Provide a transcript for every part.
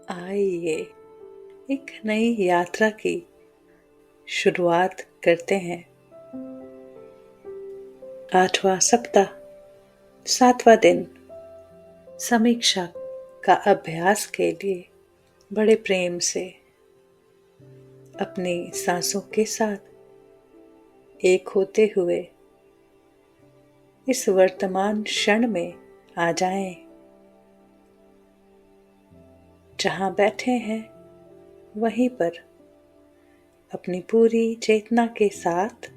आइए एक नई यात्रा की शुरुआत करते हैं। 8वां सप्ताह, 7वां दिन। समीक्षा का अभ्यास के लिए बड़े प्रेम से अपनी सांसों के साथ एक होते हुए इस वर्तमान क्षण में आ जाएं। जहां बैठे हैं वहीं पर अपनी पूरी चेतना के साथ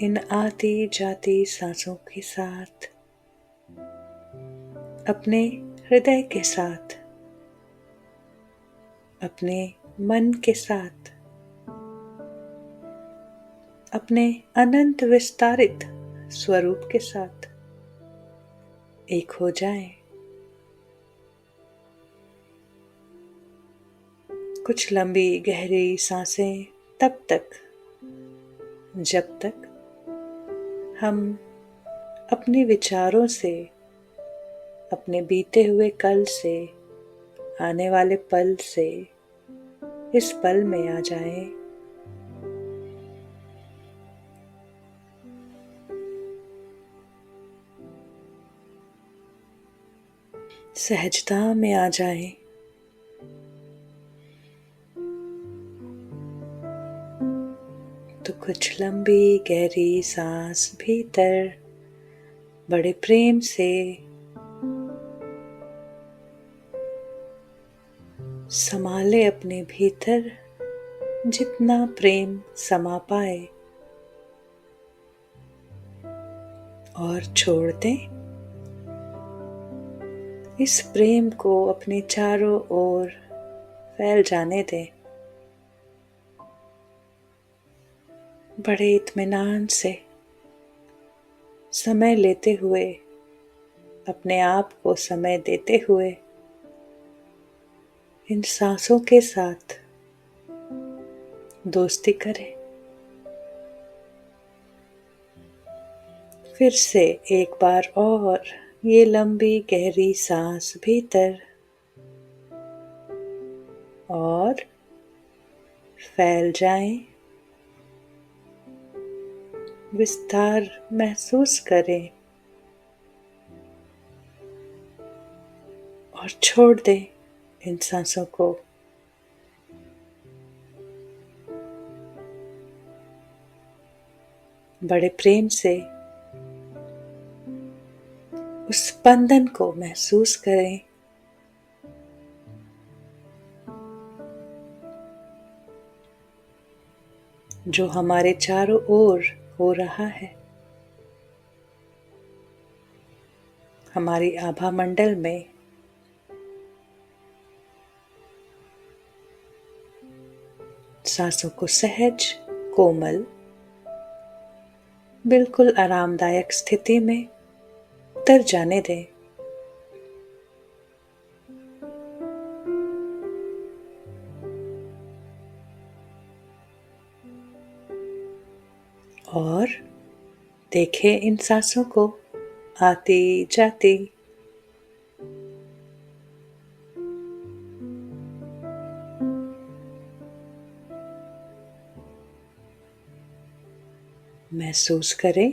इन आती जाती सांसों के साथ अपने हृदय के साथ, अपने मन के साथ, अपने अनंत विस्तारित स्वरूप के साथ एक हो जाएं। कुछ लंबी गहरी सांसें तब तक जब तक हम अपने विचारों से, अपने बीते हुए कल से, आने वाले पल से इस पल में आ जाएं। सहजता में आ जाएं। तो कुछ लंबी गहरी सांस भीतर बड़े प्रेम से संभाले अपने भीतर जितना प्रेम समा पाए और छोड़ दें। इस प्रेम को अपने चारों ओर फैल जाने दें। बड़े इत्मीनान से समय लेते हुए, अपने आप को समय देते हुए इन सांसों के साथ दोस्ती करें। फिर से एक बार और ये लंबी गहरी सांस भीतर और फैल जाएं। विस्तार महसूस करें और छोड़ दें इन सांसों को। बड़े प्रेम से उस स्पंदन को महसूस करें। जो हमारे चारों ओर हो रहा है। हमारी आभा मंडल में सांसों को सहज, कोमल, बिल्कुल आरामदायक स्थिति में उतर जाने दें। और देखें इन सांसों को आती जाती। महसूस करें।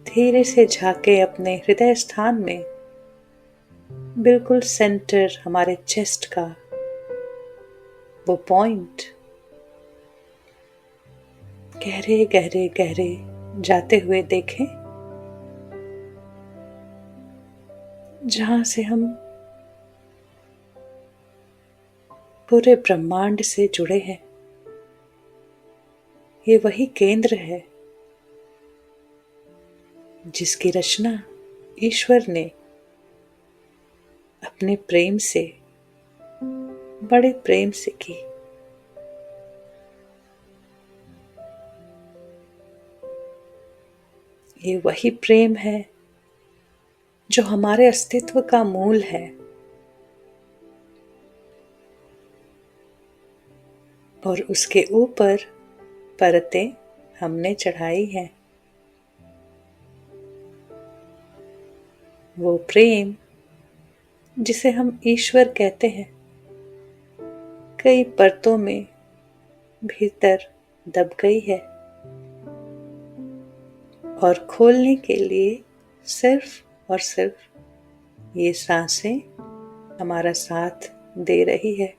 धीरे से झांके अपने हृदय स्थान में, बिल्कुल सेंटर हमारे चेस्ट का वो पॉइंट गहरे गहरे गहरे जाते हुए देखें, जहां से हम पूरे ब्रह्मांड से जुड़े हैं। ये वही केंद्र है जिसकी रचना ईश्वर ने अपने प्रेम से, बड़े प्रेम से की। ये वही प्रेम है जो हमारे अस्तित्व का मूल है और उसके ऊपर परतें हमने चढ़ाई हैं। वो प्रेम जिसे हम ईश्वर कहते हैं, कई परतों में भीतर दब गई है और खोलने के लिए सिर्फ और सिर्फ ये सांसें हमारा साथ दे रही है।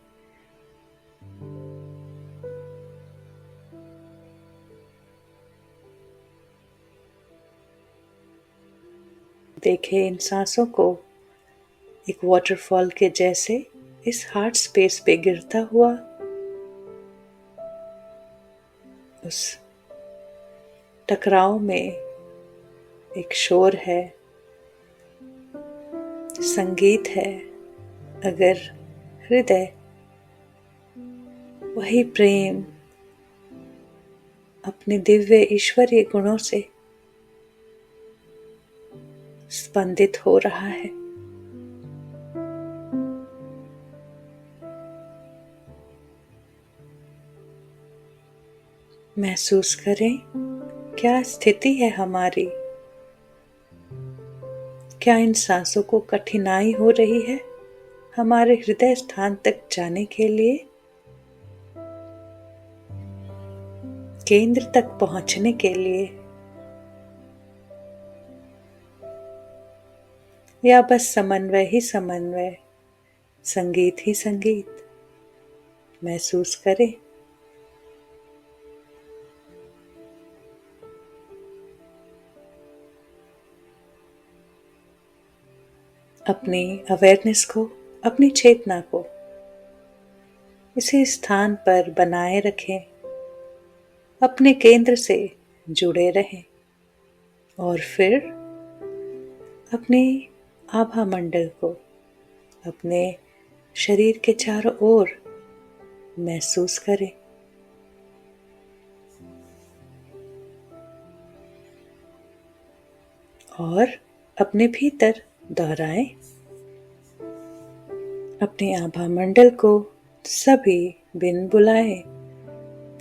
देखें इन सांसों को एक वाटरफॉल के जैसे इस हार्ट स्पेस पे गिरता हुआ। उस टकराव में एक शोर है, संगीत है। अगर हृदय वही प्रेम अपने दिव्य ईश्वरीय गुणों से स्पंदित हो रहा है, महसूस करें क्या स्थिति है हमारी। क्या इन सांसों को कठिनाई हो रही है हमारे हृदय स्थान तक जाने के लिए, केंद्र तक पहुंचने के लिए, या बस समन्वय ही समन्वय, संगीत ही संगीत। महसूस करें। अपनी अवेयरनेस को, अपनी चेतना को इसी स्थान पर बनाए रखें, अपने केंद्र से जुड़े रहें और फिर अपने आभा मंडल को अपने शरीर के चारों ओर महसूस करें। और अपने भीतर दोहराएं। अपने आभा मंडल को सभी बिन बुलाए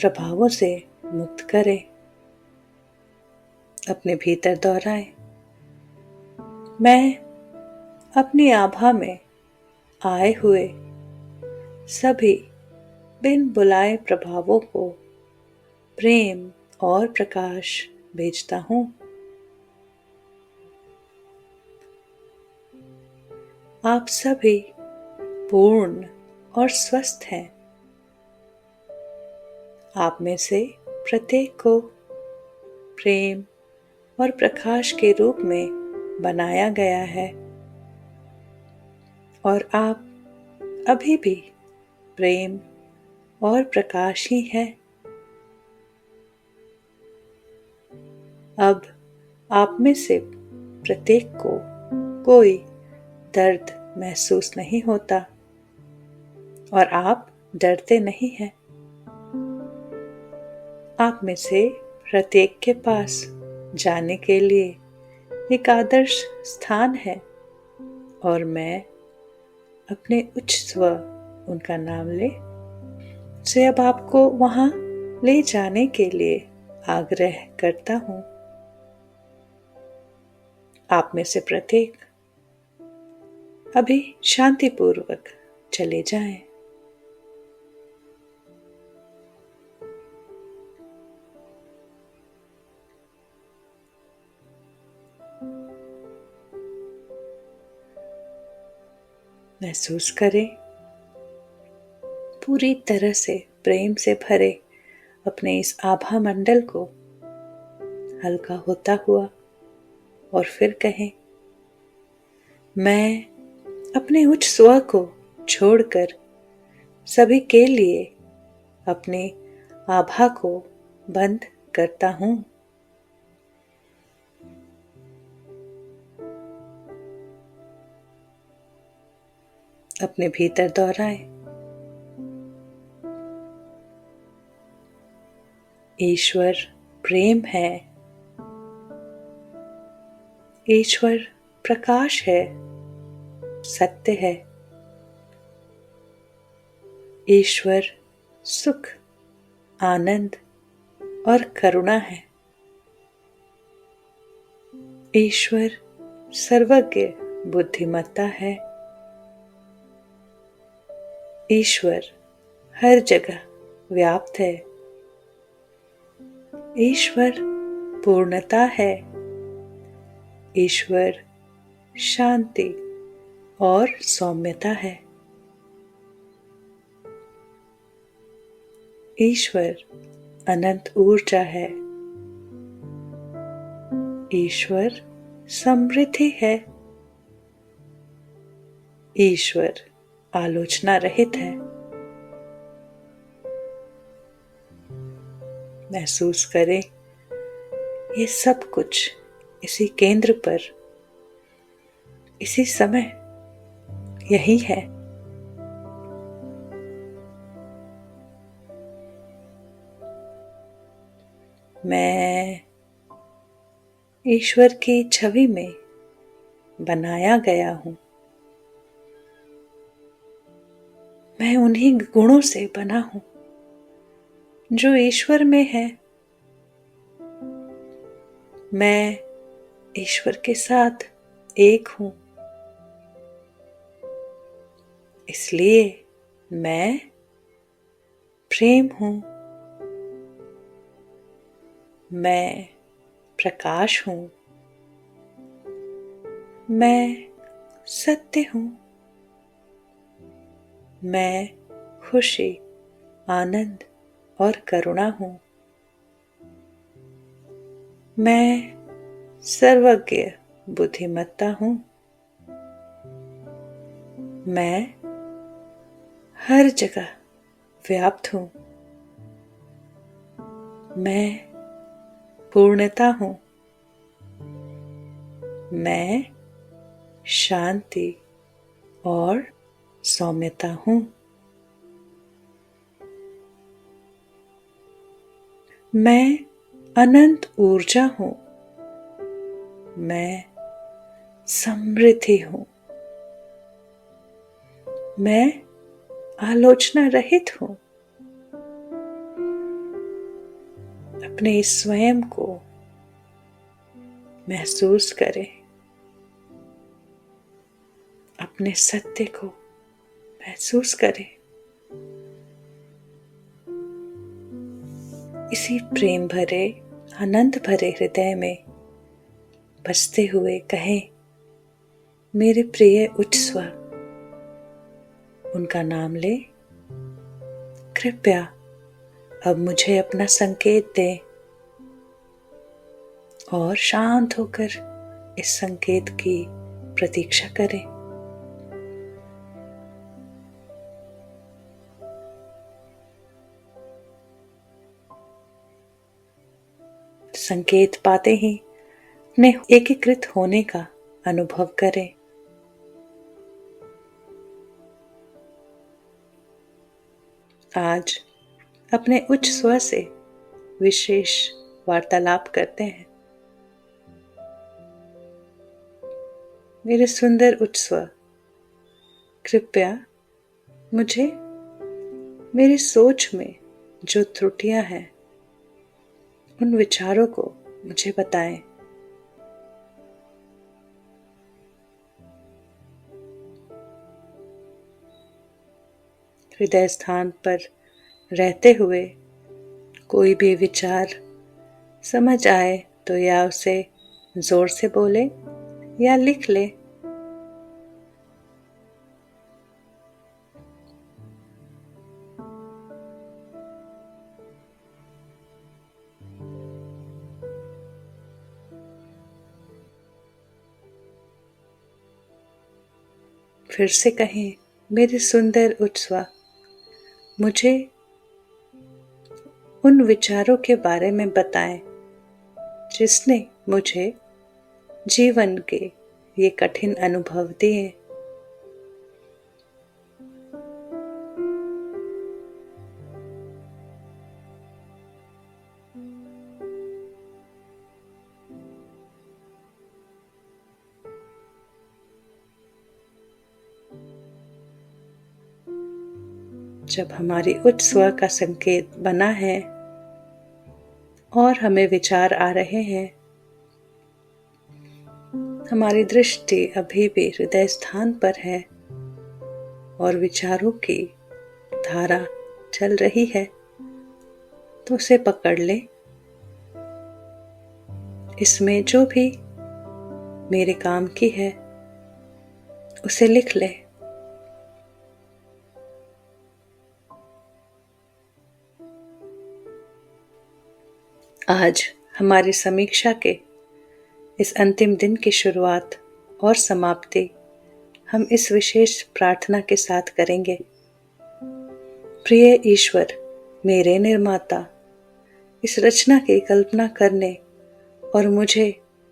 प्रभावों से मुक्त करें। अपने भीतर दोहराएं, मैं अपनी आभा में आए हुए सभी बिन बुलाए प्रभावों को प्रेम और प्रकाश भेजता हूं। आप सभी पूर्ण और स्वस्थ हैं। आप में से प्रत्येक को प्रेम और प्रकाश के रूप में बनाया गया है और आप अभी भी प्रेम और प्रकाश ही है। अब आप में से प्रत्येक को कोई दर्द महसूस नहीं होता और आप डरते नहीं हैं। आप में से प्रत्येक के पास जाने के लिए एक आदर्श स्थान है और मैं अपने उच्च स्व उनका नाम से अब आपको वहां ले जाने के लिए आग्रह करता हूं। आप में से प्रत्येक अभी शांतिपूर्वक चले जाएं। महसूस करें पूरी तरह से प्रेम से भरे अपने इस आभा मंडल को हल्का होता हुआ और फिर कहें, मैं अपने उच्च स्व को छोड़कर सभी के लिए अपने आभा को बंद करता हूं। अपने भीतर दोहराएं, ईश्वर प्रेम है, ईश्वर प्रकाश है, सत्य है। ईश्वर सुख, आनंद और करुणा है। ईश्वर सर्वज्ञ बुद्धिमत्ता है। ईश्वर हर जगह व्याप्त है। ईश्वर पूर्णता है। ईश्वर शांति और सौम्यता है। ईश्वर अनंत ऊर्जा है। ईश्वर समृद्धि है। ईश्वर आलोचना रहित है। महसूस करें ये सब कुछ इसी केंद्र पर, इसी समय यही है। मैं ईश्वर की छवि में बनाया गया हूँ। मैं उन्हीं गुणों से बना हूँ जो ईश्वर में है। मैं ईश्वर के साथ एक हूँ, इसलिए मैं प्रेम हूँ। मैं प्रकाश हूँ। मैं सत्य हूँ। मैं खुशी, आनंद और करुणा हूँ। मैं सर्वज्ञ बुद्धिमत्ता हूँ। मैं हर जगह व्याप्त हूँ। मैं पूर्णता हूँ। मैं शांति और सौम्यता हूँ। मैं अनंत ऊर्जा हूँ। मैं समृद्धि हूँ। मैं आलोचना रहित हूँ। अपने इस स्वयं को महसूस करें। अपने सत्य को महसूस करें। इसी प्रेम भरे, आनंद भरे हृदय में बसते हुए कहें, मेरे प्रिय उच्च स्वर। उनका नाम ले। कृपया अब मुझे अपना संकेत दें और शांत होकर इस संकेत की प्रतीक्षा करें। संकेत पाते ही अपने एकीकृत होने का अनुभव करें। आज अपने उच्च स्वर से विशेष वार्तालाप करते हैं। मेरे सुंदर उच्च स्वर, कृपया मुझे मेरी सोच में जो त्रुटियां हैं उन विचारों को मुझे बताएं। हृदय स्थान पर रहते हुए कोई भी विचार समझ आए तो या उसे जोर से बोले या लिख ले। फिर से कहें, मेरे सुंदर उच्च स्वर, मुझे उन विचारों के बारे में बताएं जिसने मुझे जीवन के ये कठिन अनुभव दिए। जब हमारी उच्च स्वर का संकेत बना है और हमें विचार आ रहे हैं, हमारी दृष्टि अभी भी हृदय स्थान पर है और विचारों की धारा चल रही है तो उसे पकड़ ले। इसमें जो भी मेरे काम की है उसे लिख ले। आज हमारी समीक्षा के इस अंतिम दिन की शुरुआत और समाप्ति हम इस विशेष प्रार्थना के साथ करेंगे। प्रिय ईश्वर, मेरे निर्माता, इस रचना की कल्पना करने और मुझे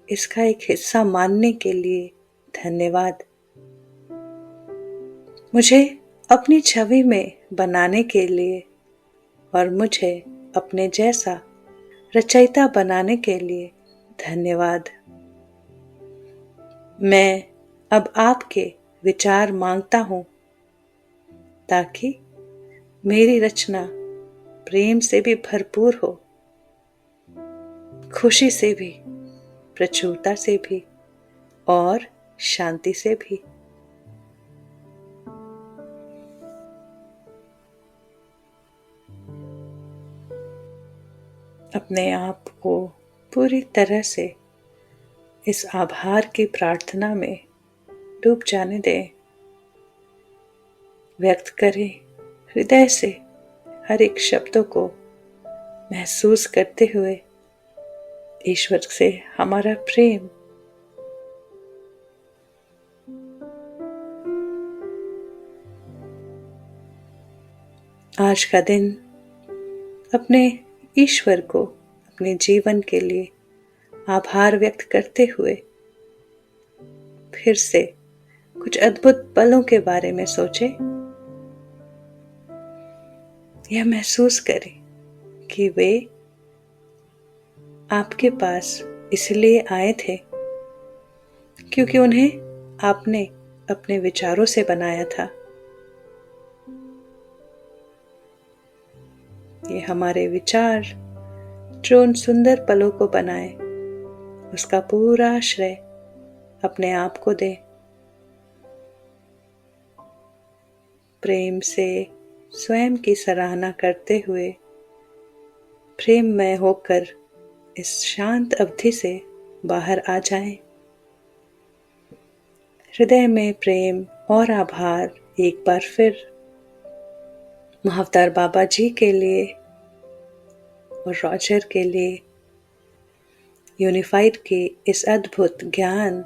इसका एक हिस्सा मानने के लिए धन्यवाद। मुझे अपनी छवि में बनाने के लिए और मुझे अपने जैसा रचयिता बनाने के लिए धन्यवाद। मैं अब आपके विचार मांगता हूँ ताकि मेरी रचना प्रेम से भी भरपूर हो, खुशी से भी, प्रचुरता से भी और शांति से भी। अपने आप को पूरी तरह से इस आभार की प्रार्थना में डूब जाने दें। व्यक्त करें हृदय से हर एक शब्दों को महसूस करते हुए ईश्वर से हमारा प्रेम। आज का दिन अपने ईश्वर को अपने जीवन के लिए आभार व्यक्त करते हुए फिर से कुछ अद्भुत पलों के बारे में सोचें। यह महसूस करें कि वे आपके पास इसलिए आए थे क्योंकि उन्हें आपने अपने विचारों से बनाया था। ये हमारे विचार जो उन सुंदर पलों को बनाए, उसका पूरा श्रेय अपने आप को दे। प्रेम से स्वयं की सराहना करते हुए प्रेममय होकर इस शांत अवधि से बाहर आ जाएं। हृदय में प्रेम और आभार एक बार फिर महाअवतार बाबा जी के लिए और रॉजर के लिए, यूनिफाइड के इस अद्भुत ज्ञान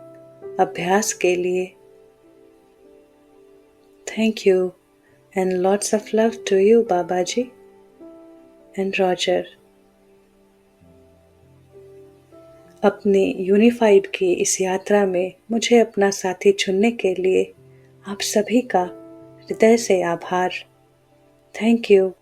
अभ्यास के लिए। Thank you and lots of love to you, Babaji and Roger. अपनी यूनिफाइड की इस यात्रा में मुझे अपना साथी चुनने के लिए आप सभी का हृदय से आभार। Thank you.